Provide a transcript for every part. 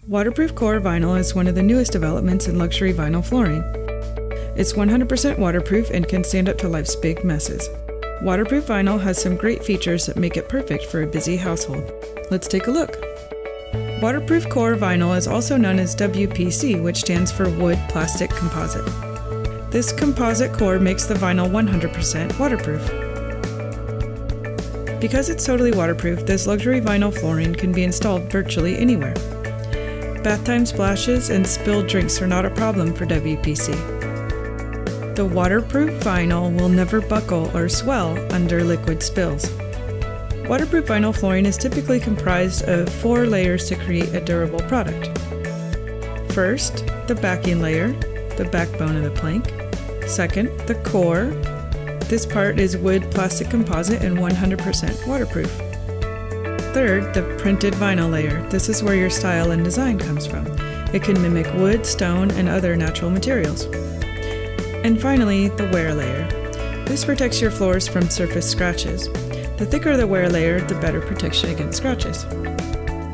Waterproof core vinyl is one of the newest developments in luxury vinyl flooring. It's 100% waterproof and can stand up to life's big messes. Waterproof vinyl has some great features that make it perfect for a busy household. Let's take a look. Waterproof core vinyl is also known as WPC, which stands for Wood Plastic Composite. This composite core makes the vinyl 100% waterproof. Because it's totally waterproof, this luxury vinyl flooring can be installed virtually anywhere. Bath time splashes and spilled drinks are not a problem for WPC. The waterproof vinyl will never buckle or swell under liquid spills. Waterproof vinyl flooring is typically comprised of 4 layers to create a durable product. First, the backing layer, the backbone of the plank. Second, the core. This part is wood plastic composite and 100% waterproof. Third, the printed vinyl layer. This is where your style and design comes from. It can mimic wood, stone, and other natural materials. And finally, the wear layer. This protects your floors from surface scratches. The thicker the wear layer, the better protection against scratches.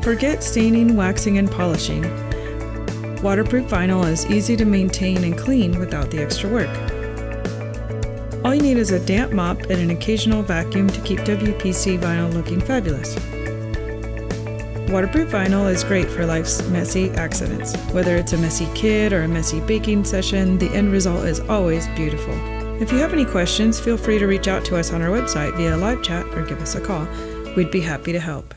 Forget staining, waxing, and polishing. Waterproof vinyl is easy to maintain and clean without the extra work. All you need is a damp mop and an occasional vacuum to keep WPC vinyl looking fabulous. Waterproof vinyl is great for life's messy accidents. Whether it's a messy kid or a messy baking session, the end result is always beautiful. If you have any questions, feel free to reach out to us on our website via live chat or give us a call. We'd be happy to help.